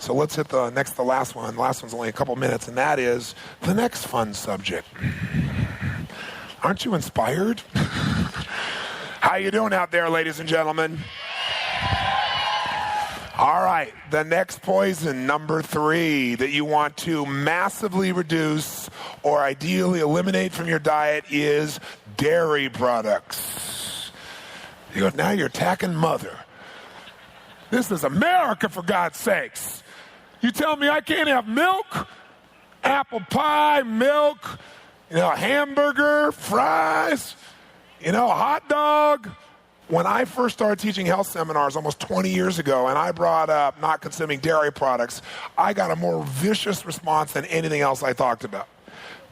So let's hit the last one. The last one's only a couple minutes, and that is the next fun subject. Aren't you inspired? How you doing out there, ladies and gentlemen? All right, the next poison, number 3, that you want to massively reduce or ideally eliminate from your diet is dairy products. You go, now you're attacking mother. This is America, for God's sakes. You tell me I can't have milk, apple pie, milk, hamburger, fries, hot dog. When I first started teaching health seminars almost 20 years ago, and I brought up not consuming dairy products, I got a more vicious response than anything else I talked about.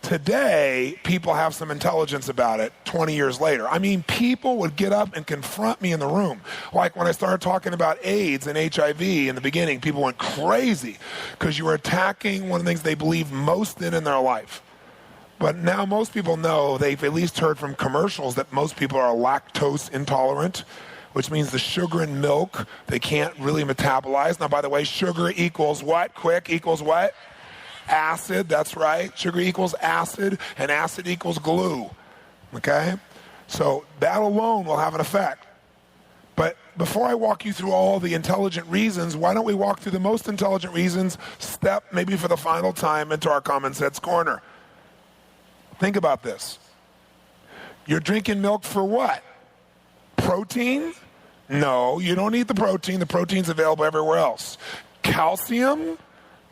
Today, people have some intelligence about it 20 years later. I mean, people would get up and confront me in the room. Like when I started talking about AIDS and HIV in the beginning, people went crazy because you were attacking one of the things they believe most in their life. But now most people know, they've at least heard from commercials, that most people are lactose intolerant, which means the sugar in milk they can't really metabolize. Now, by the way, sugar equals what? Quick, equals what? Acid, that's right. Sugar equals acid, and acid equals glue. Okay? So that alone will have an effect. But before I walk you through all the intelligent reasons, why don't we walk through the most intelligent reasons, step maybe for the final time into our Common Sense Corner. Think about this. You're drinking milk for what? Protein? No, you don't need the protein. The protein's available everywhere else. Calcium?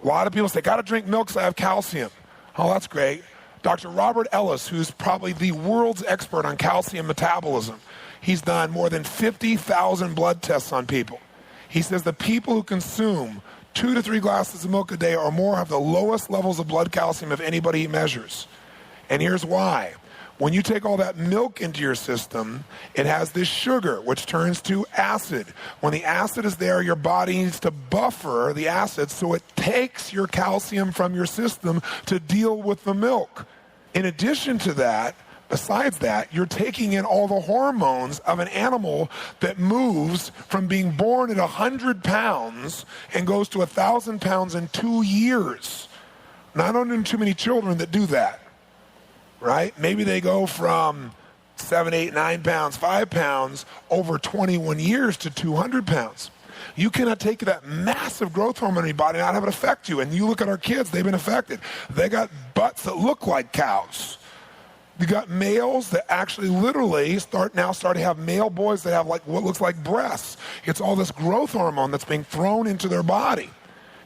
A lot of people say, got to drink milk because I have calcium. Oh, that's great. Dr. Robert Ellis, who's probably the world's expert on calcium metabolism, he's done more than 50,000 blood tests on people. He says the people who consume 2 to 3 glasses of milk a day or more have the lowest levels of blood calcium of anybody he measures. And here's why. When you take all that milk into your system, it has this sugar, which turns to acid. When the acid is there, your body needs to buffer the acid, so it takes your calcium from your system to deal with the milk. In addition to that, besides that, you're taking in all the hormones of an animal that moves from being born at 100 pounds and goes to 1,000 pounds in 2 years. Now, I don't know too many children that do that. Right? Maybe they go from 7, 8, 9 pounds, 5 pounds over 21 years to 200 pounds. You cannot take that massive growth hormone in your body and not have it affect you. And you look at our kids, they've been affected. They got butts that look like cows. You got males that actually literally start to have male boys that have like what looks like breasts. It's all this growth hormone that's being thrown into their body.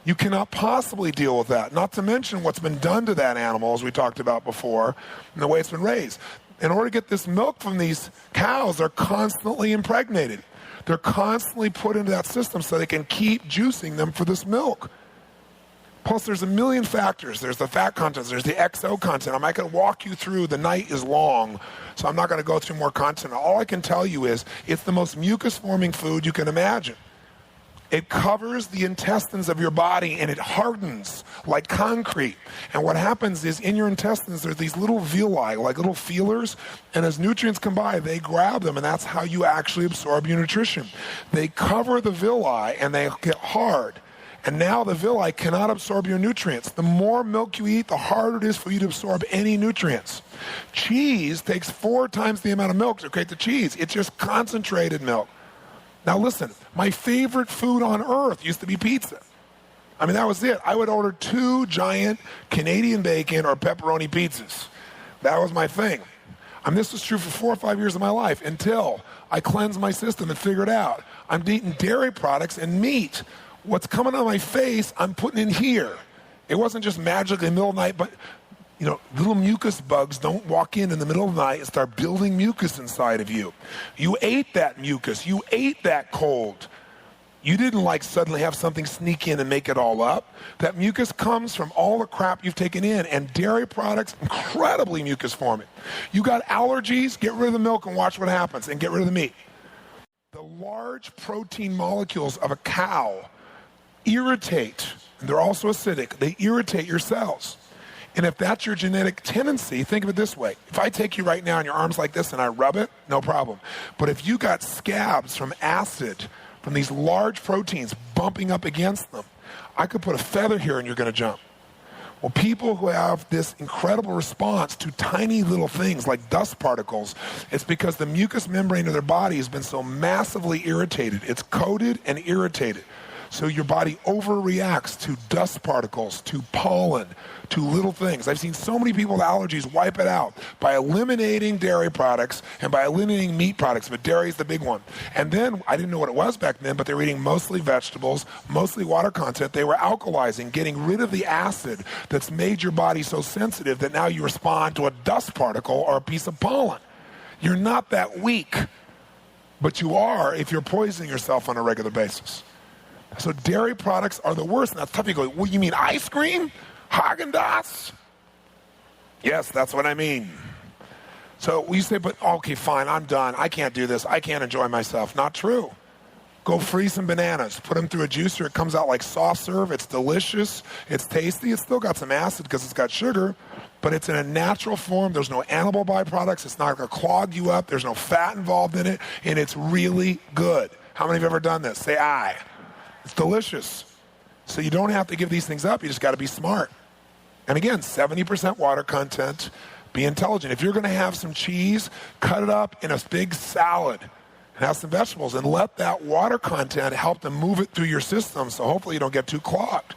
You cannot possibly deal with that, not to mention what's been done to that animal, as we talked about before, and the way it's been raised. In order to get this milk from these cows, they're constantly impregnated. They're constantly put into that system so they can keep juicing them for this milk. Plus, there's a million factors. There's the fat content. There's the XO content. I'm not going to walk you through. The night is long, so I'm not going to go through more content. All I can tell you is it's the most mucus-forming food you can imagine. It covers the intestines of your body and it hardens like concrete. And what happens is in your intestines, there's these little villi, like little feelers, and as nutrients come by, they grab them, and that's how you actually absorb your nutrition. They cover the villi and they get hard. And now the villi cannot absorb your nutrients. The more milk you eat, the harder it is for you to absorb any nutrients. Cheese takes 4 times the amount of milk to create the cheese. It's just concentrated milk. Now listen, my favorite food on earth used to be pizza. I mean, that was it. I would order 2 giant Canadian bacon or pepperoni pizzas. That was my thing. I mean, this was true for 4 or 5 years of my life until I cleansed my system and figured out I'm eating dairy products and meat. What's coming on my face, I'm putting in here. It wasn't just magically in the middle of the night, but little mucus bugs don't walk in the middle of the night and start building mucus inside of you. You ate that mucus. You ate that cold. You didn't suddenly have something sneak in and make it all up. That mucus comes from all the crap you've taken in, and dairy products, incredibly mucus forming. You got allergies, get rid of the milk and watch what happens, and get rid of the meat. The large protein molecules of a cow irritate, and they're also acidic. They irritate your cells. And if that's your genetic tendency, think of it this way. If I take you right now in your arms like this and I rub it, no problem. But if you got scabs from acid, from these large proteins bumping up against them, I could put a feather here and you're going to jump. Well, people who have this incredible response to tiny little things like dust particles, it's because the mucous membrane of their body has been so massively irritated. It's coated and irritated. So your body overreacts to dust particles, to pollen, to little things. I've seen so many people with allergies wipe it out by eliminating dairy products and by eliminating meat products, but dairy is the big one. And then, I didn't know what it was back then, but they were eating mostly vegetables, mostly water content. They were alkalizing, getting rid of the acid that's made your body so sensitive that now you respond to a dust particle or a piece of pollen. You're not that weak, but you are if you're poisoning yourself on a regular basis. So dairy products are the worst. And that's tough. You go, well, you mean ice cream? Haagen-Dazs? Yes, that's what I mean. So we say, but okay, fine, I'm done. I can't do this. I can't enjoy myself. Not true. Go freeze some bananas. Put them through a juicer. It comes out like soft serve. It's delicious. It's tasty. It's still got some acid because it's got sugar, but it's in a natural form. There's no animal byproducts. It's not going to clog you up. There's no fat involved in it, and it's really good. How many have ever done this? Say aye. It's delicious. So you don't have to give these things up. You just got to be smart. And again, 70% water content. Be intelligent. If you're going to have some cheese, cut it up in a big salad and have some vegetables and let that water content help to move it through your system so hopefully you don't get too clogged.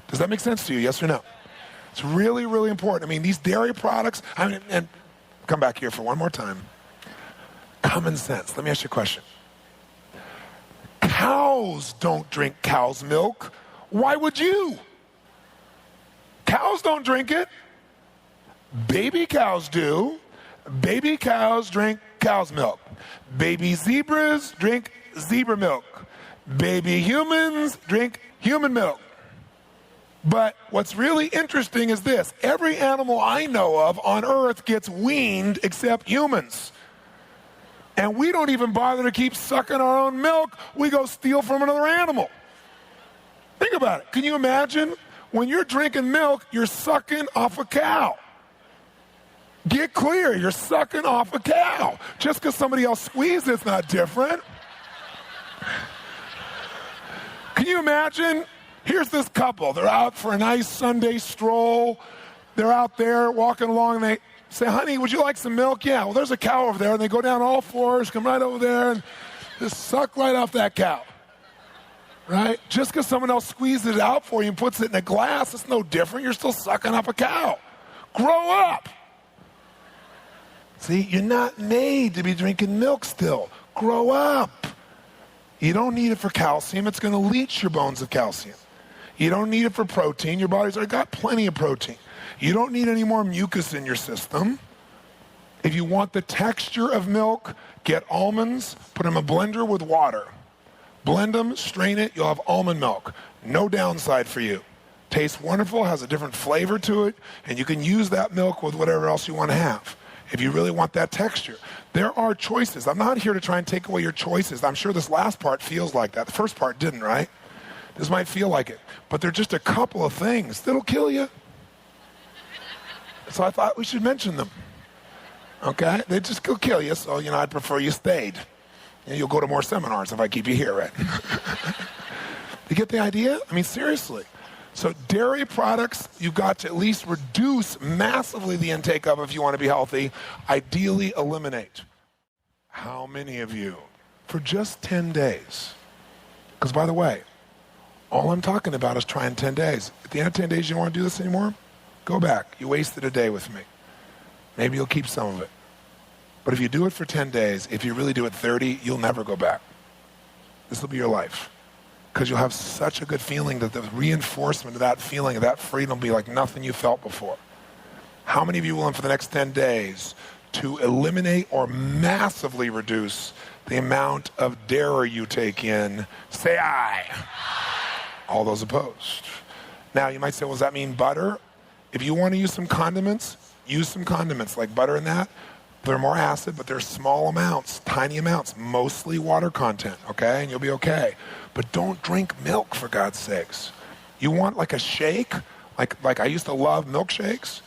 Does that make sense to you? Yes or no? It's really, really important. I mean, these dairy products, and come back here for one more time. Common sense. Let me ask you a question. Cows don't drink cow's milk. Why would you? Cows don't drink it. Baby cows do. Baby cows drink cow's milk. Baby zebras drink zebra milk. Baby humans drink human milk. But what's really interesting is this. Every animal I know of on earth gets weaned except humans. And we don't even bother to keep sucking our own milk. We go steal from another animal. Think about it. Can you imagine? When you're drinking milk, you're sucking off a cow. Get clear. You're sucking off a cow. Just because somebody else squeezed it's not different. Can you imagine? Here's this couple. They're out for a nice Sunday stroll. They're out there walking along and they say, honey, would you like some milk? Yeah, well, there's a cow over there. And they go down all fours, come right over there, and just suck right off that cow. Right? Just because someone else squeezes it out for you and puts it in a glass, it's no different. You're still sucking off a cow. Grow up. See, you're not made to be drinking milk still. Grow up. You don't need it for calcium. It's going to leach your bones of calcium. You don't need it for protein. Your body's already got plenty of protein. You don't need any more mucus in your system. If you want the texture of milk, get almonds, put them in a blender with water. Blend them, strain it, you'll have almond milk. No downside for you. Tastes wonderful, has a different flavor to it, and you can use that milk with whatever else you want to have if you really want that texture. There are choices. I'm not here to try and take away your choices. I'm sure this last part feels like that. The first part didn't, right? This might feel like it. But there are just a couple of things that'll kill you. So I thought we should mention them. Okay? They just go kill you, so, I'd prefer you stayed. And you'll go to more seminars if I keep you here, right? You get the idea? I mean, seriously. So dairy products, you've got to at least reduce massively the intake of if you want to be healthy. Ideally, eliminate. How many of you, for just 10 days, because by the way, all I'm talking about is trying 10 days. At the end of 10 days, you don't want to do this anymore? Go back. You wasted a day with me. Maybe you'll keep some of it. But if you do it for 10 days, if you really do it 30, you'll never go back. This will be your life. Because you'll have such a good feeling that the reinforcement of that feeling, of that freedom will be like nothing you felt before. How many of you will, for the next 10 days, to eliminate or massively reduce the amount of dairy you take in? Say aye. All those opposed. Now, you might say, well, does that mean butter? If you want to use some condiments, use some condiments like butter and that. They're more acid, but they're small amounts, tiny amounts, mostly water content, okay? And you'll be okay. But don't drink milk, for God's sakes. You want like a shake? Like I used to love milkshakes?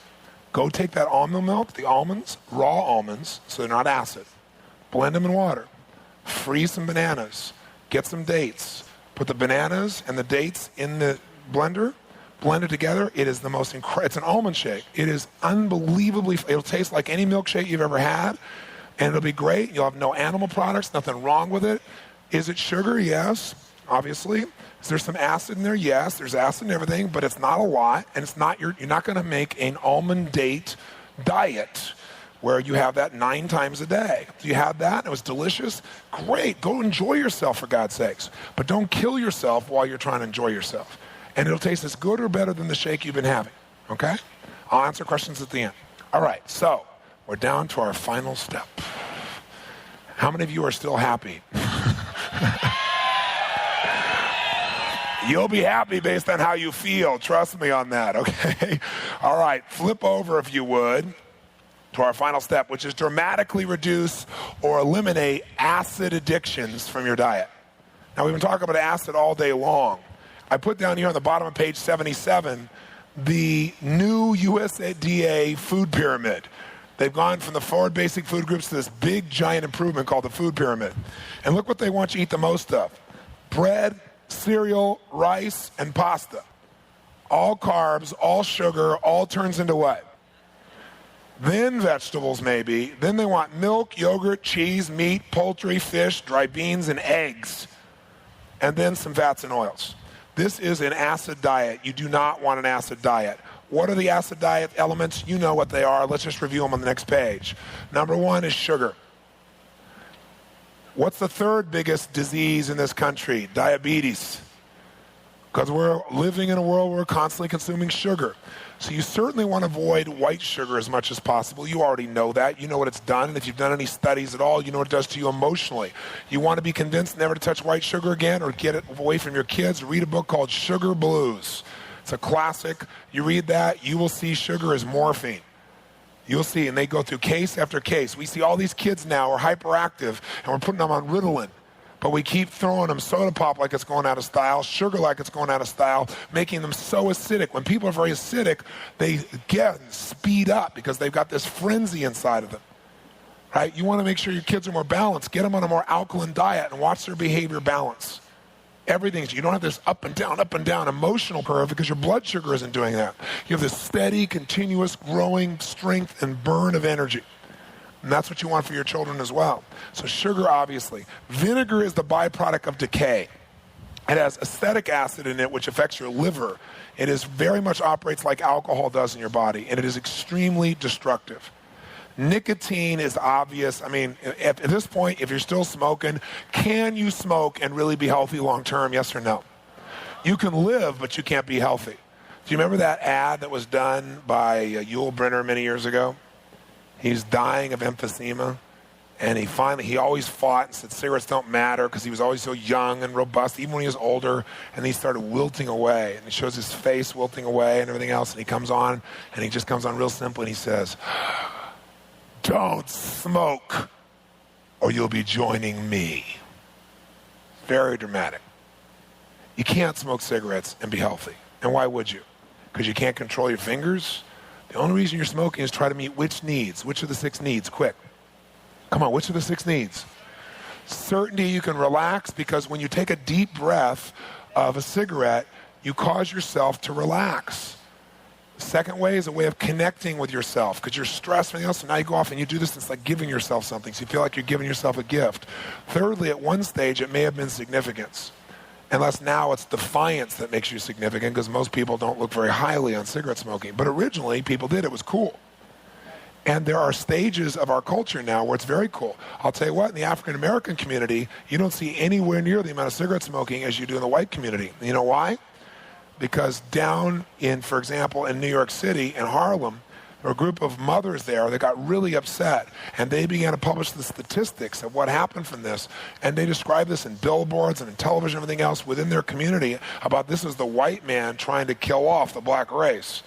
Go take that almond milk, the almonds, raw almonds, so they're not acid. Blend them in water. Freeze some bananas. Get some dates. Put the bananas and the dates in the blender, blend it together. It is the most it's an almond shake. It is unbelievably, it'll taste like any milkshake you've ever had, and it'll be great. You'll have no animal products, nothing wrong with it. Is it sugar? Yes, obviously. Is there some acid in there? Yes, there's acid in everything, but it's not a lot, and it's not you're not going to make an almond date diet where you have that 9 times a day. If you had that and it was delicious, great. Go enjoy yourself, for God's sakes. But don't kill yourself while you're trying to enjoy yourself. And it'll taste as good or better than the shake you've been having, okay? I'll answer questions at the end. All right, so we're down to our final step. How many of you are still happy? You'll be happy based on how you feel. Trust me on that, okay? All right, flip over, if you would, to our final step, which is dramatically reduce or eliminate acid addictions from your diet. Now, we've been talking about acid all day long. I put down here on the bottom of page 77 the new USDA food pyramid. They've gone from the 4 basic food groups to this big, giant improvement called the food pyramid. And look what they want you to eat the most of. Bread, cereal, rice, and pasta. All carbs, all sugar, all turns into what? Then vegetables, maybe. Then they want milk, yogurt, cheese, meat, poultry, fish, dry beans, and eggs. And then some fats and oils. This is an acid diet. You do not want an acid diet. What are the acid diet elements? You know what they are. Let's just review them on the next page. Number 1 is sugar. What's the 3rd biggest disease in this country? Diabetes. Because we're living in a world where we're constantly consuming sugar. So you certainly want to avoid white sugar as much as possible. You already know that. You know what it's done. And if you've done any studies at all, you know what it does to you emotionally. You want to be convinced never to touch white sugar again or get it away from your kids? Read a book called Sugar Blues. It's a classic. You read that, you will see sugar as morphine. You'll see, and they go through case after case. We see all these kids now are hyperactive, and we're putting them on Ritalin. But we keep throwing them soda pop like it's going out of style, sugar like it's going out of style, making them so acidic. When people are very acidic, they get speed up because they've got this frenzy inside of them. Right? You want to make sure your kids are more balanced. Get them on a more alkaline diet and watch their behavior balance. Everything's, you don't have this up and down emotional curve because your blood sugar isn't doing that. You have this steady, continuous, growing strength and burn of energy. And that's what you want for your children as well. So sugar, obviously. Vinegar is the byproduct of decay. It has acetic acid in it, which affects your liver. It is very much operates like alcohol does in your body, and it is extremely destructive. Nicotine is obvious. I mean, at this point, if you're still smoking, can you smoke and really be healthy long term? Yes or no? You can live, but you can't be healthy. Do you remember that ad that was done by Yul Brynner many years ago? He's dying of emphysema, and he always fought and said cigarettes don't matter because he was always so young and robust, even when he was older, and he started wilting away, and it shows his face wilting away and everything else, and he comes on, and he just comes on real simple, and he says, "Don't smoke, or you'll be joining me." Very dramatic. You can't smoke cigarettes and be healthy. And why would you? Because you can't control your fingers? The only reason you're smoking is try to meet which needs? Which of the 6 needs? Quick. Come on, which of the 6 needs? Certainty, you can relax because when you take a deep breath of a cigarette, you cause yourself to relax. The second way is a way of connecting with yourself because you're stressed and everything else, so now you go off and you do this, it's like giving yourself something, so you feel like you're giving yourself a gift. Thirdly, at one stage, it may have been significance. Unless now it's defiance that makes you significant because most people don't look very highly on cigarette smoking. But originally, people did. It was cool. And there are stages of our culture now where it's very cool. I'll tell you what, in the African-American community, you don't see anywhere near the amount of cigarette smoking as you do in the white community. You know why? Because down in, for example, in New York City, in Harlem, there were a group of mothers there that got really upset, and they began to publish the statistics of what happened from this, and they described this in billboards and in television and everything else within their community about this is the white man trying to kill off the black race.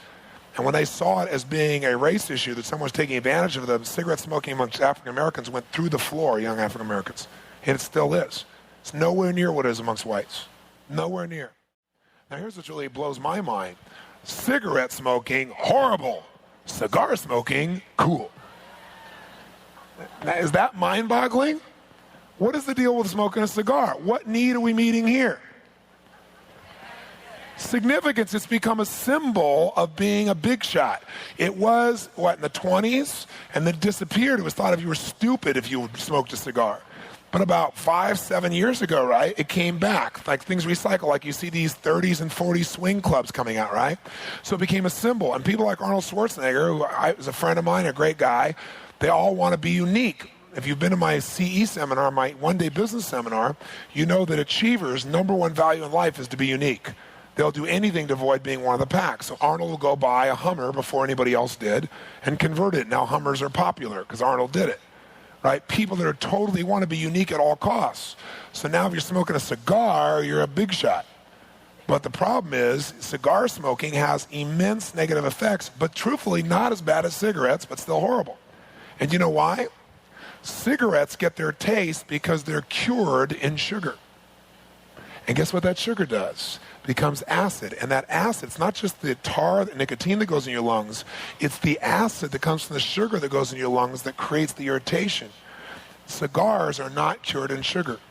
And when they saw it as being a race issue, that someone was taking advantage of them, cigarette smoking amongst African Americans went through the floor, young African Americans. And it still is. It's nowhere near what it is amongst whites. Nowhere near. Now here's what really blows my mind. Cigarette smoking, horrible. Cigar smoking, cool. Now, is that mind-boggling? What is the deal with smoking a cigar? What need are we meeting here? Significance, it's become a symbol of being a big shot. It was, in the 20s, and then disappeared. It was thought of you were stupid if you smoked a cigar. But about 5-7 years ago, right, it came back. Like things recycle, like you see these 30s and 40s swing clubs coming out, right? So it became a symbol. And people like Arnold Schwarzenegger, who is a friend of mine, a great guy, they all want to be unique. If you've been to my CE seminar, my one-day business seminar, you know that achievers' number one value in life is to be unique. They'll do anything to avoid being one of the pack. So Arnold will go buy a Hummer before anybody else did and convert it. Now Hummers are popular because Arnold did it. Right? People that are totally want to be unique at all costs. So now if you're smoking a cigar, you're a big shot. But the problem is cigar smoking has immense negative effects, but truthfully not as bad as cigarettes, but still horrible. And you know why? Cigarettes get their taste because they're cured in sugar. And guess what that sugar does? It becomes acid. And that acid, it's not just the tar, the nicotine that goes in your lungs, it's the acid that comes from the sugar that goes in your lungs that creates the irritation. Cigars are not cured in sugar.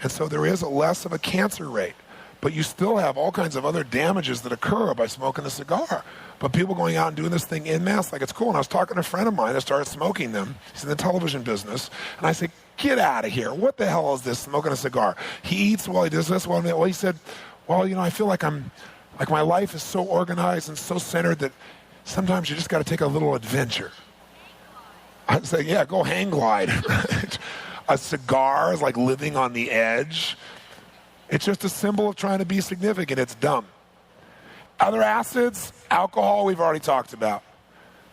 And so there is less of a cancer rate. But you still have all kinds of other damages that occur by smoking a cigar. But people going out and doing this thing en masse, like it's cool. And I was talking to a friend of mine that started smoking them. He's in the television business. And I said, get out of here. What the hell is this, smoking a cigar? He eats well, he does this well. Well, he said, well, I feel like my life is so organized and so centered that sometimes you just got to take a little adventure. I say, yeah, go hang glide. A cigar is like living on the edge. It's just a symbol of trying to be significant. It's dumb. Other acids, alcohol, we've already talked about.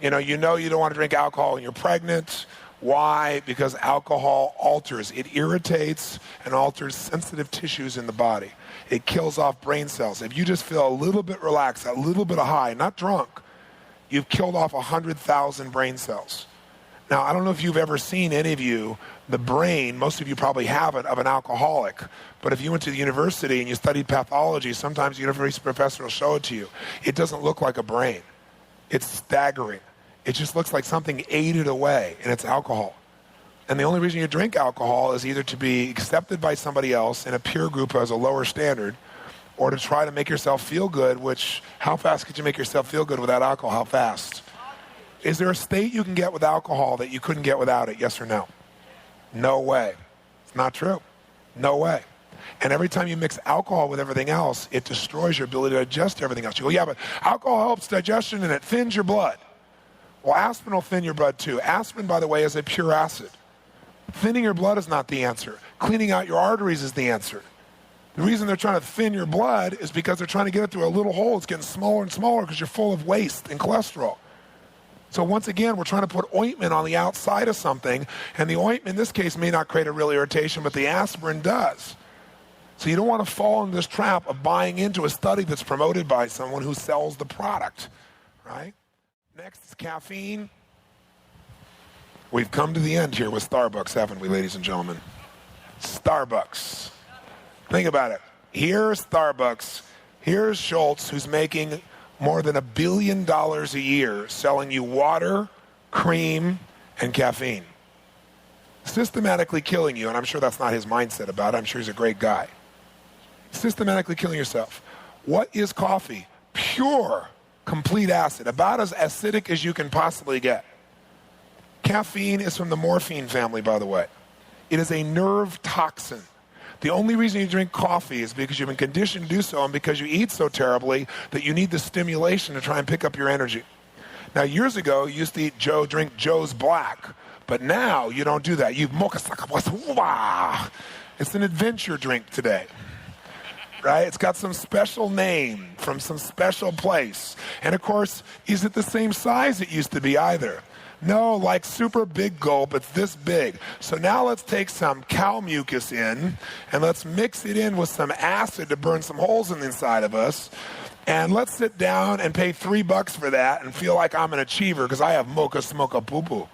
You don't want to drink alcohol when you're pregnant. Why? Because alcohol alters. It irritates and alters sensitive tissues in the body. It kills off brain cells. If you just feel a little bit relaxed, a little bit of high, not drunk, you've killed off 100,000 brain cells. Now, I don't know if you've ever seen, any of you, the brain, most of you probably haven't, of an alcoholic. But if you went to the university and you studied pathology, sometimes the university professor will show it to you. It doesn't look like a brain. It's staggering. It just looks like something ate it away, and it's alcohol. And the only reason you drink alcohol is either to be accepted by somebody else in a peer group who has a lower standard, or to try to make yourself feel good, which, how fast could you make yourself feel good without alcohol? How fast? Is there a state you can get with alcohol that you couldn't get without it? Yes or no? No way. It's not true. No way. And every time you mix alcohol with everything else, it destroys your ability to digest everything else. You go, yeah, but alcohol helps digestion and it thins your blood. Well, aspirin will thin your blood too. Aspirin, by the way, is a pure acid. Thinning your blood is not the answer. Cleaning out your arteries is the answer. The reason they're trying to thin your blood is because they're trying to get it through a little hole. It's getting smaller and smaller because you're full of waste and cholesterol. So once again, we're trying to put ointment on the outside of something, and the ointment in this case may not create a real irritation, but the aspirin does. So you don't want to fall into this trap of buying into a study that's promoted by someone who sells the product, right? Next is caffeine. We've come to the end here with Starbucks, haven't we, ladies and gentlemen? Starbucks. Think about it. Here's Starbucks. Here's Schultz, who's making more than $1 billion a year selling you water, cream, and caffeine. Systematically killing you, and I'm sure that's not his mindset about it. I'm sure he's a great guy. Systematically killing yourself. What is coffee? Pure, complete acid, about as acidic as you can possibly get. Caffeine is from the morphine family, by the way. It is a nerve toxin. The only reason you drink coffee is because you've been conditioned to do so and because you eat so terribly that you need the stimulation to try and pick up your energy. Now, years ago, you used to drink Joe's Black, but now you don't do that. You mocha saka. It's an adventure drink today, right? It's got some special name from some special place. And of course, is it the same size it used to be either? No, like super big gulp, it's this big. So now let's take some cow mucus in, and let's mix it in with some acid to burn some holes in the inside of us. And let's sit down and pay $3 for that and feel like I'm an achiever because I have mocha smocha poo-poo.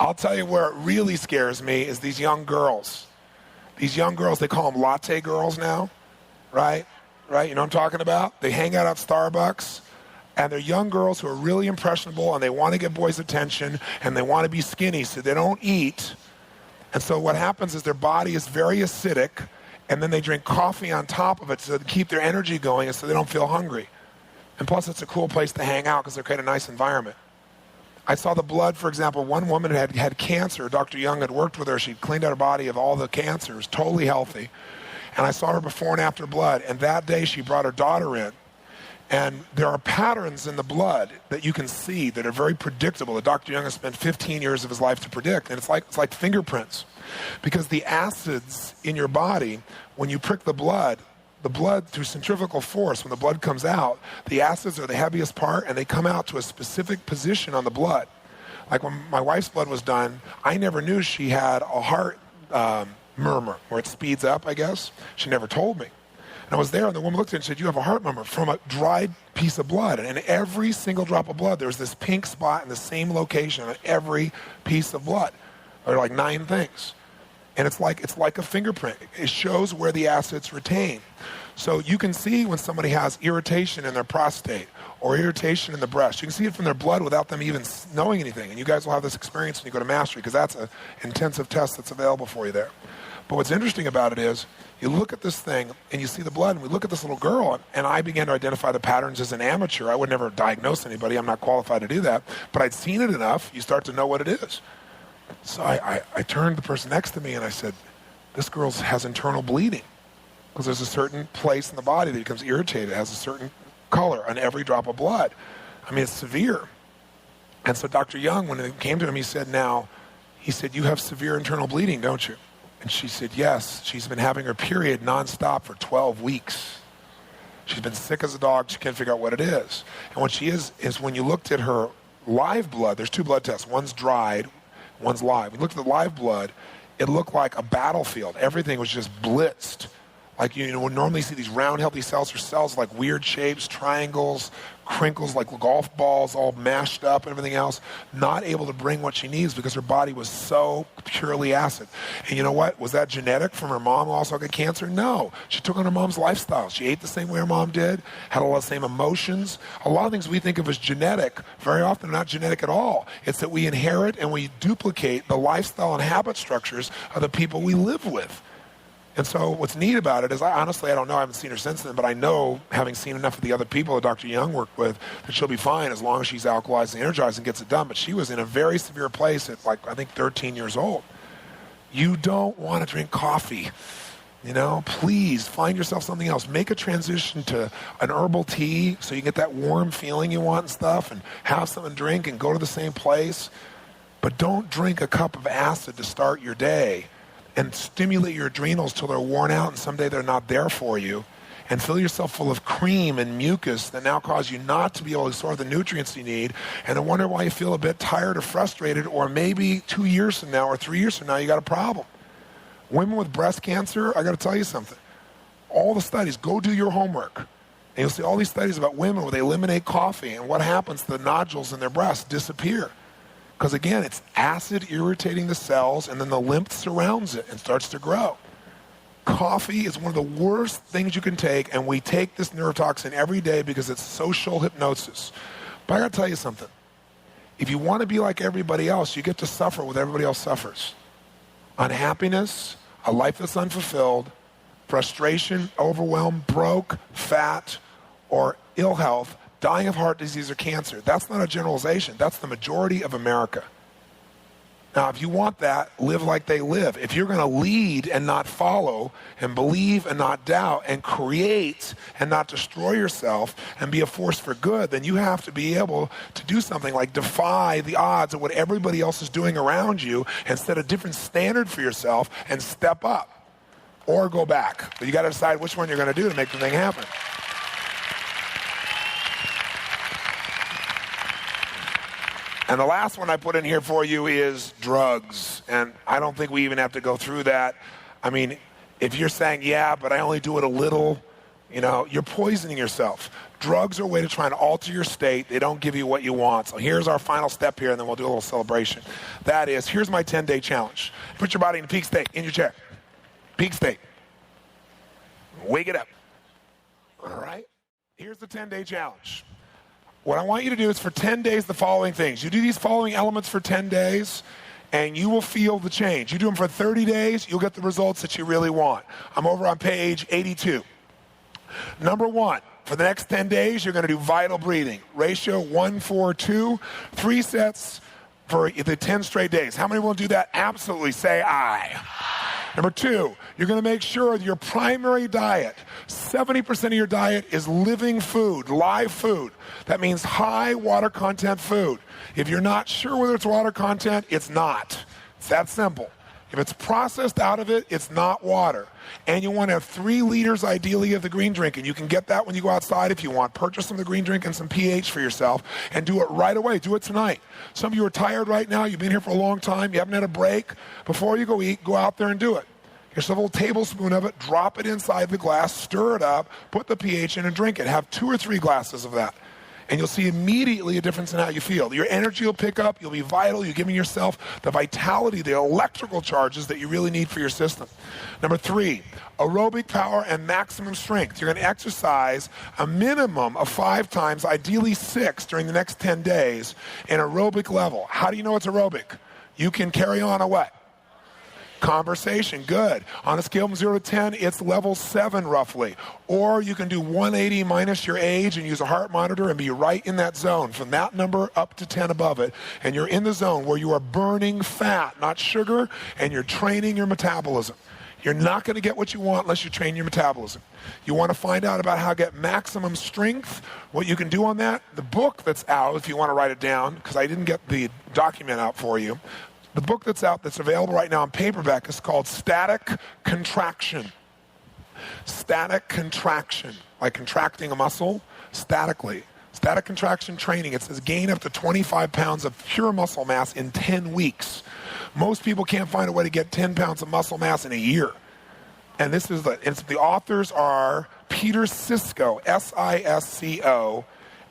I'll tell you where it really scares me is these young girls. These young girls, they call them latte girls now, right? Right, you know what I'm talking about? They hang out at Starbucks, and they're young girls who are really impressionable, and they want to get boys' attention, and they want to be skinny, so they don't eat. And so what happens is their body is very acidic, and then they drink coffee on top of it to keep their energy going and so they don't feel hungry. And plus, it's a cool place to hang out because they create a nice environment. I saw the blood, for example, one woman had cancer. Dr. Young had worked with her. She'd cleaned out her body of all the cancers, totally healthy. And I saw her before and after blood. And that day, she brought her daughter in. And there are patterns in the blood that you can see that are very predictable that Dr. Young has spent 15 years of his life to predict. And it's like fingerprints. Because the acids in your body, when you prick the blood through centrifugal force, when the blood comes out, the acids are the heaviest part and they come out to a specific position on the blood. Like when my wife's blood was done, I never knew she had a heart murmur, where it speeds up, I guess. She never told me. And I was there and the woman looked at me and said, "You have a heart murmur," from a dried piece of blood. And in every single drop of blood, there was this pink spot in the same location on every piece of blood. There are like 9 things. And it's like a fingerprint. It shows where the acids retain. So you can see when somebody has irritation in their prostate or irritation in the breast. You can see it from their blood without them even knowing anything. And you guys will have this experience when you go to Mastery because that's an intensive test that's available for you there. But what's interesting about it is you look at this thing and you see the blood, and we look at this little girl, and I began to identify the patterns as an amateur. I would never diagnose anybody. I'm not qualified to do that. But I'd seen it enough, you start to know what it is. So I turned to the person next to me and I said, "This girl has internal bleeding." Because there's a certain place in the body that becomes irritated. It has a certain color on every drop of blood. I mean, it's severe. And so Dr. Young, when it came to him, he said, "You have severe internal bleeding, don't you?" And she said, "Yes." She's been having her period nonstop for 12 weeks. She's been sick as a dog. She can't figure out what it is. And what she is when you looked at her live blood, there's 2 blood tests. One's dried, one's live. We looked at the live blood, it looked like a battlefield. Everything was just blitzed. Like, would normally see these round, healthy cells or cells like weird shapes, triangles, crinkles, like golf balls, all mashed up and everything else, not able to bring what she needs because her body was so purely acid. And you know what? Was that genetic from her mom who also got cancer? No. She took on her mom's lifestyle. She ate the same way her mom did, had a lot of the same emotions. A lot of things we think of as genetic, very often not genetic at all. It's that we inherit and we duplicate the lifestyle and habit structures of the people we live with. And so what's neat about it is, I don't know, I haven't seen her since then, but I know, having seen enough of the other people that Dr. Young worked with, that she'll be fine as long as she's alkalized and energized and gets it done. But she was in a very severe place at, I think 13 years old. You don't want to drink coffee. Please find yourself something else. Make a transition to an herbal tea so you get that warm feeling you want and stuff, and have something to drink and go to the same place. But don't drink a cup of acid to start your day and stimulate your adrenals till they're worn out and someday they're not there for you, and fill yourself full of cream and mucus that now cause you not to be able to absorb the nutrients you need, and then wonder why you feel a bit tired or frustrated, or maybe 2 years from now or 3 years from now you got a problem. Women with breast cancer, I got to tell you something. All the studies, go do your homework, and you'll see all these studies about women where they eliminate coffee, and what happens to the nodules in their breasts disappear. Because again, it's acid irritating the cells, and then the lymph surrounds it and starts to grow. Coffee is one of the worst things you can take, and we take this neurotoxin every day because it's social hypnosis. But I gotta tell you something. If you want to be like everybody else, you get to suffer what everybody else suffers. Unhappiness, a life that's unfulfilled, frustration, overwhelm, broke, fat, or ill health, dying of heart disease or cancer. That's not a generalization. That's the majority of America. Now, if you want that, live like they live. If you're going to lead and not follow, and believe and not doubt, and create and not destroy yourself, and be a force for good, then you have to be able to do something like defy the odds of what everybody else is doing around you, and set a different standard for yourself and step up. Or go back. But you got to decide which one you're going to do to make the thing happen. And the last one I put in here for you is drugs. And I don't think we even have to go through that. I mean, if you're saying, yeah, but I only do it a little, you're poisoning yourself. Drugs are a way to try and alter your state. They don't give you what you want. So here's our final step here, and then we'll do a little celebration. That is, here's my 10-day challenge. Put your body in peak state, in your chair. Peak state. Wake it up. All right? Here's the 10-day challenge. What I want you to do is for 10 days the following things. You do these following elements for 10 days, and you will feel the change. You do them for 30 days, you'll get the results that you really want. I'm over on page 82. Number 1, for the next 10 days, you're going to do vital breathing. Ratio 1-4-2, 3 sets for the 10 straight days. How many will do that? Absolutely. Say aye. Number 2, you're going to make sure your primary diet, 70% of your diet is living food, live food. That means high water content food. If you're not sure whether it's water content, it's not. It's that simple. If it's processed out of it, it's not water. And you want to have 3 liters ideally of the green drink, and you can get that when you go outside if you want. Purchase some of the green drink and some pH for yourself and do it right away. Do it tonight. Some of you are tired right now. You've been here for a long time. You haven't had a break. Before you go eat, go out there and do it. Get yourself a little tablespoon of it, drop it inside the glass, stir it up, put the pH in and drink it. Have 2 or 3 glasses of that. And you'll see immediately a difference in how you feel. Your energy will pick up. You'll be vital. You're giving yourself the vitality, the electrical charges that you really need for your system. Number 3, aerobic power and maximum strength. You're going to exercise a minimum of 5 times, ideally 6, during the next 10 days in aerobic level. How do you know it's aerobic? You can carry on a what? Conversation, good. On a scale from 0 to 10, it's level 7 roughly. Or you can do 180 minus your age and use a heart monitor and be right in that zone from that number up to 10 above it. And you're in the zone where you are burning fat, not sugar, and you're training your metabolism. You're not going to get what you want unless you train your metabolism. You want to find out about how to get maximum strength, what you can do on that. The book that's out, if you want to write it down, because I didn't get the document out for you, the book that's out that's available right now in paperback is called Static Contraction. Static contraction, like contracting a muscle statically. Static contraction training, it says gain up to 25 pounds of pure muscle mass in 10 weeks. Most people can't find a way to get 10 pounds of muscle mass in a year. And this is the authors are Peter Sisco, S-I-S-C-O,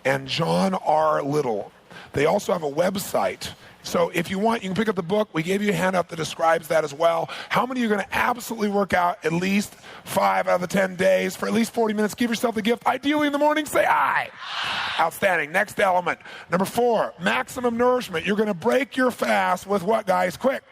and John R. Little. They also have a website. So if you want, you can pick up the book. We gave you a handout that describes that as well. How many are going to absolutely work out at least 5 out of the 10 days for at least 40 minutes? Give yourself the gift. Ideally in the morning, say aye. Outstanding. Next element. Number 4, maximum nourishment. You're going to break your fast with what, guys? Quick.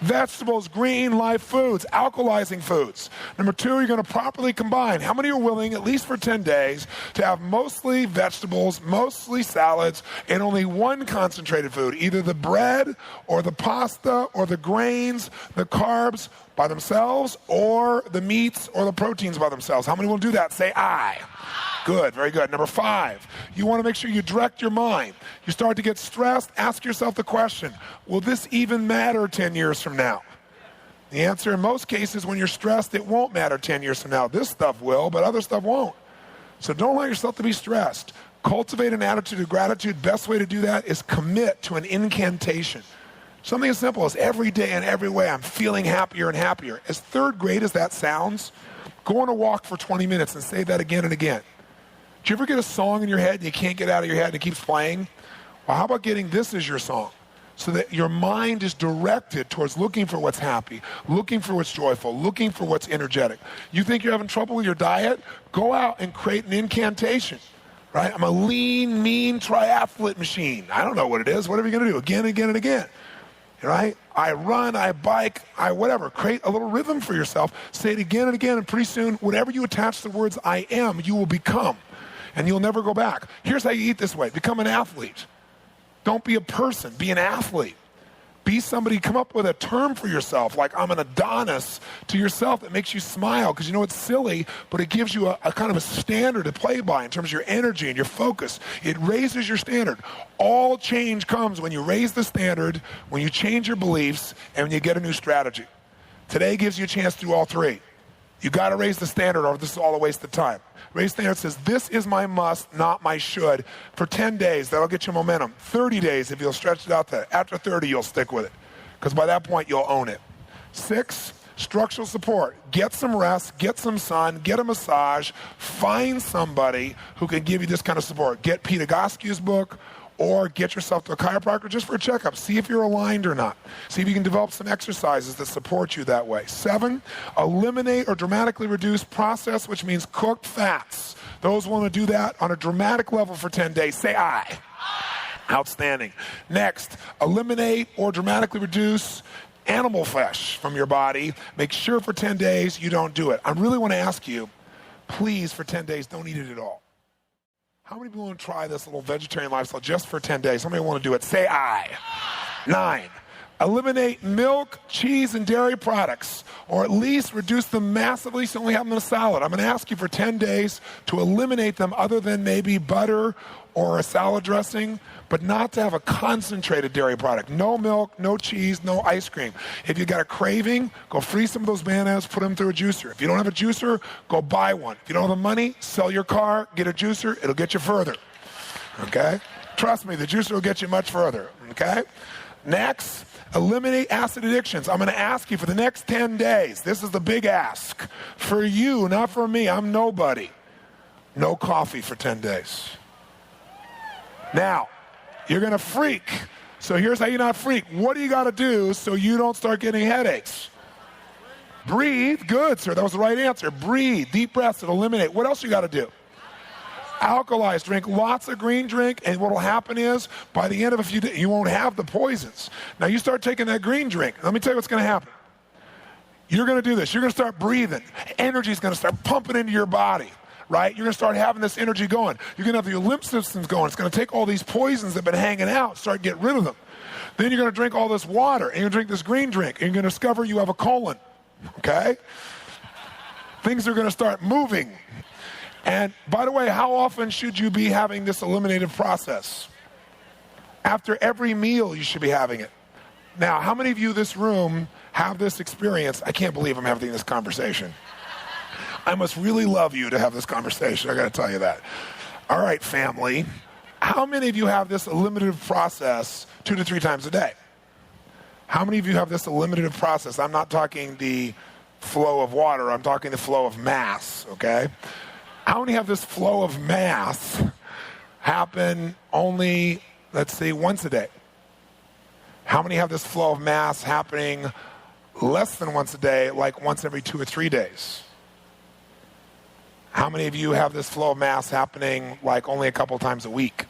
Vegetables, green, live foods, alkalizing foods. Number 2, you're going to properly combine. How many are willing, at least for 10 days, to have mostly vegetables, mostly salads, and only one concentrated food, either the bread or the pasta or the grains, the carbs by themselves, or the meats or the proteins by themselves? How many will do that? Say aye. Good, very good. Number 5, you want to make sure you direct your mind. You start to get stressed, ask yourself the question, will this even matter 10 years from now? The answer in most cases, when you're stressed, it won't matter 10 years from now. This stuff will, but other stuff won't. So don't allow yourself to be stressed. Cultivate an attitude of gratitude. Best way to do that is commit to an incantation. Something as simple as every day and every way I'm feeling happier and happier. As third grade as that sounds, go on a walk for 20 minutes and say that again and again. Do you ever get a song in your head and you can't get out of your head and it keeps playing? Well, how about getting this as your song? So that your mind is directed towards looking for what's happy, looking for what's joyful, looking for what's energetic. You think you're having trouble with your diet? Go out and create an incantation, right? I'm a lean, mean triathlete machine. I don't know what it is. Whatever you're going to do, again, again, and again, right? I run, I bike, I whatever. Create a little rhythm for yourself. Say it again and again, and pretty soon, whatever you attach the words I am, you will become. And you'll never go back. Here's how you eat this way. Become an athlete. Don't be a person. Be an athlete. Be somebody, come up with a term for yourself, like I'm an Adonis to yourself that makes you smile, because you know it's silly, but it gives you a kind of a standard to play by in terms of your energy and your focus. It raises your standard. All change comes when you raise the standard, when you change your beliefs, and when you get a new strategy. Today gives you a chance to do all 3. You got to raise the standard, or this is all a waste of time. Raise the standard says, this is my must, not my should. For 10 days, that'll get you momentum. 30 days, if you'll stretch it out there. After 30, you'll stick with it, because by that point, you'll own it. 6, structural support. Get some rest, get some sun, get a massage. Find somebody who can give you this kind of support. Get Pete Egoscue's book, or get yourself to a chiropractor just for a checkup. See if you're aligned or not. See if you can develop some exercises that support you that way. 7, eliminate or dramatically reduce processed, which means cooked fats. Those want to do that on a dramatic level for 10 days. Say aye. Outstanding. Next, eliminate or dramatically reduce animal flesh from your body. Make sure for 10 days you don't do it. I really want to ask you, please, for 10 days, don't eat it at all. How many people want to try this little vegetarian lifestyle just for 10 days? How many want to do it? Say aye. 9. Eliminate milk, cheese, and dairy products, or at least reduce them massively so you only have them in a salad. I'm going to ask you for 10 days to eliminate them other than maybe butter or a salad dressing, but not to have a concentrated dairy product. No milk, no cheese, no ice cream. If you got a craving, go freeze some of those bananas, put them through a juicer. If you don't have a juicer, go buy one. If you don't have the money, sell your car, get a juicer. It'll get you further. Okay? Trust me, the juicer will get you much further. Okay? Next, eliminate acid addictions. I'm going to ask you for the next 10 days. This is the big ask. For you, not for me. I'm nobody. No coffee for 10 days. Now, you're going to freak. So here's how you not freak. What do you got to do so you don't start getting headaches? Breathe. Good, sir. That was the right answer. Breathe. Deep breaths and eliminate. What else you got to do? Alkalize. Drink lots of green drink, and what will happen is by the end of a few days, you won't have the poisons. Now, you start taking that green drink. Let me tell you what's going to happen. You're going to do this. You're going to start breathing. Energy is going to start pumping into your body. Right? You're going to start having this energy going. You're going to have your lymph systems going. It's going to take all these poisons that have been hanging out, start getting rid of them. Then you're going to drink all this water, and you're going to drink this green drink, and you're going to discover you have a colon. Okay? Things are going to start moving. And by the way, how often should you be having this eliminative process? After every meal, you should be having it. Now, how many of you in this room have this experience? I can't believe I'm having this conversation. I must really love you to have this conversation. I got to tell you that. All right, family. How many of you have this eliminative process 2 to 3 times a day? How many of you have this eliminative process? I'm not talking the flow of water. I'm talking the flow of mass, okay? How many have this flow of mass happen only, let's say, once a day? How many have this flow of mass happening less than once a day, like once every 2 or 3 days? How many of you have this flow of mass happening like only a couple times a week?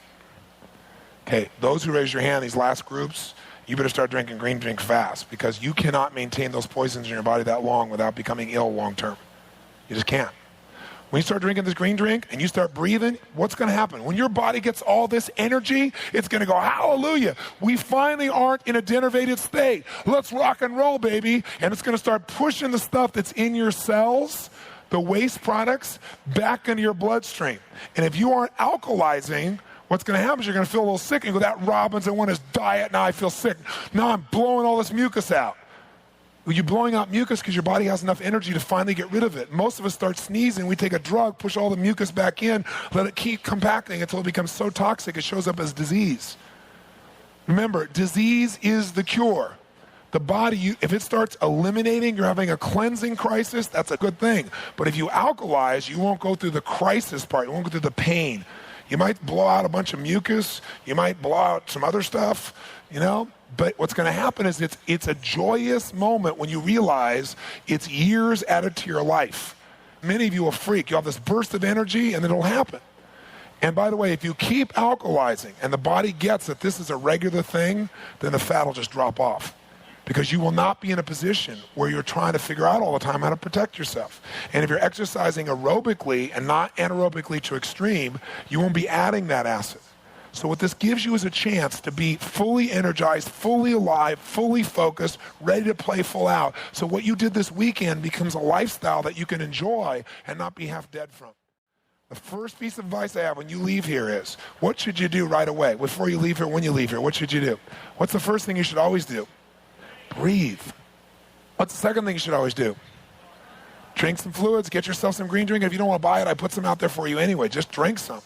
Okay, those who raise your hand, these last groups, you better start drinking green drink fast because you cannot maintain those poisons in your body that long without becoming ill long term. You just can't. When you start drinking this green drink and you start breathing, what's going to happen? When your body gets all this energy, it's going to go, hallelujah, we finally aren't in a denervated state. Let's rock and roll, baby. And it's going to start pushing the stuff that's in your cells, the waste products, back into your bloodstream. And if you aren't alkalizing, what's going to happen is you're going to feel a little sick and go, that Robbins, I want his diet, now I feel sick. Now I'm blowing all this mucus out. Well, you're blowing out mucus because your body has enough energy to finally get rid of it. Most of us start sneezing, we take a drug, push all the mucus back in, let it keep compacting until it becomes so toxic it shows up as disease. Remember, disease is the cure. The body, if it starts eliminating, you're having a cleansing crisis, that's a good thing. But if you alkalize, you won't go through the crisis part. You won't go through the pain. You might blow out a bunch of mucus. You might blow out some other stuff, you know. But what's going to happen is it's a joyous moment when you realize it's years added to your life. Many of you will freak. You'll have this burst of energy, and it'll happen. And by the way, if you keep alkalizing and the body gets that this is a regular thing, then the fat will just drop off. Because you will not be in a position where you're trying to figure out all the time how to protect yourself. And if you're exercising aerobically and not anaerobically to extreme, you won't be adding that acid. So what this gives you is a chance to be fully energized, fully alive, fully focused, ready to play full out. So what you did this weekend becomes a lifestyle that you can enjoy and not be half dead from. The first piece of advice I have when you leave here is, what should you do right away? Before you leave here, when you leave here, what should you do? What's the first thing you should always do? Breathe. What's the second thing you should always do? Drink some fluids, get yourself some green drink. If you don't want to buy it, I put some out there for you anyway. Just drink some,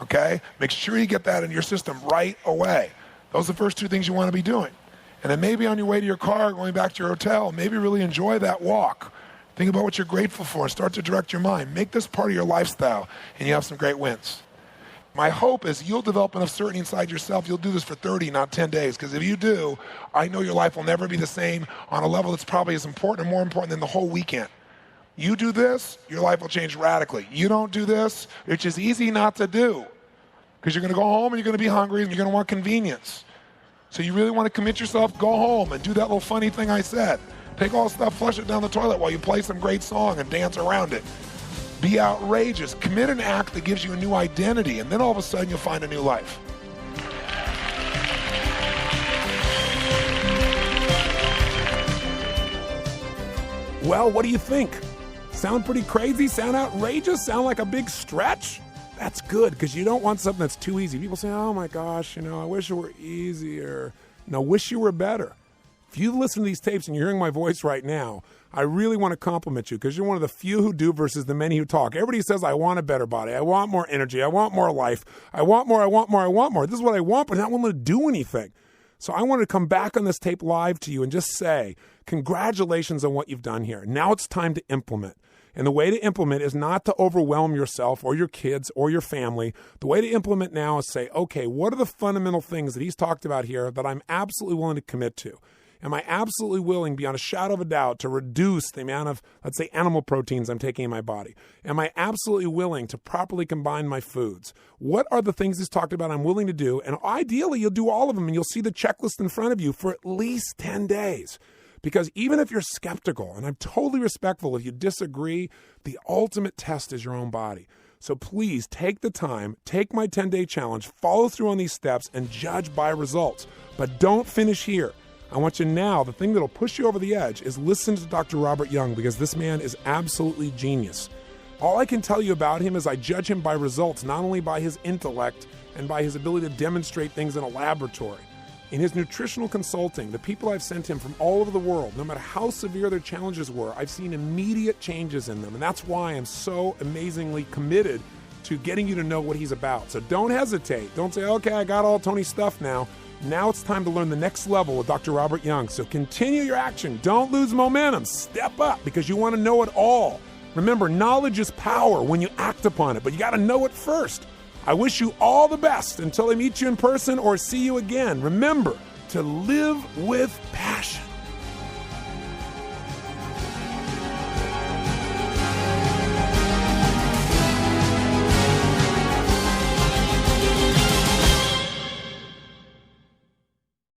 okay? Make sure you get that in your system right away. Those are the first 2 things you want to be doing. And then maybe on your way to your car, going back to your hotel, maybe really enjoy that walk. Think about what you're grateful for and start to direct your mind. Make this part of your lifestyle, and you have some great wins. My hope is you'll develop enough certainty inside yourself. You'll do this for 30, not 10 days. Because if you do, I know your life will never be the same on a level that's probably as important or more important than the whole weekend. You do this, your life will change radically. You don't do this, which is easy not to do. because you're going to go home and you're going to be hungry and you're going to want convenience. So you really want to commit yourself, go home and do that little funny thing I said. Take all the stuff, flush it down the toilet while you play some great song and dance around it. Be outrageous. Commit an act that gives you a new identity, and then all of a sudden you'll find a new life. Well, what do you think? Sound pretty crazy? Sound outrageous? Sound like a big stretch? That's good, because you don't want something that's too easy. People say, oh my gosh, I wish it were easier. No, wish you were better. If you listen to these tapes and you're hearing my voice right now, I really want to compliment you, because you're one of the few who do versus the many who talk. Everybody says, I want a better body. I want more energy. I want more life. I want more. I want more. I want more. This is what I want, but I'm not willing to do anything. So I wanted to come back on this tape live to you and just say, congratulations on what you've done here. Now it's time to implement. And the way to implement is not to overwhelm yourself or your kids or your family. The way to implement now is say, okay, what are the fundamental things that he's talked about here that I'm absolutely willing to commit to? Am I absolutely willing, beyond a shadow of a doubt, to reduce the amount of, let's say, animal proteins I'm taking in my body? Am I absolutely willing to properly combine my foods? What are the things he's talked about I'm willing to do? And ideally, you'll do all of them, and you'll see the checklist in front of you for at least 10 days. Because even if you're skeptical, and I'm totally respectful if you disagree, the ultimate test is your own body. So please take the time, take my 10-day challenge, follow through on these steps, and judge by results. But don't finish here. I want you now, the thing that'll push you over the edge is listen to Dr. Robert Young, because this man is absolutely genius. All I can tell you about him is I judge him by results, not only by his intellect and by his ability to demonstrate things in a laboratory. In his nutritional consulting, the people I've sent him from all over the world, no matter how severe their challenges were, I've seen immediate changes in them. And that's why I'm so amazingly committed to getting you to know what he's about. So don't hesitate. Don't say, okay, I got all Tony's stuff now. Now it's time to learn the next level with Dr. Robert Young. So continue your action. Don't lose momentum. Step up, because you want to know it all. Remember, knowledge is power when you act upon it, but you got to know it first. I wish you all the best until I meet you in person or see you again. Remember to live with passion.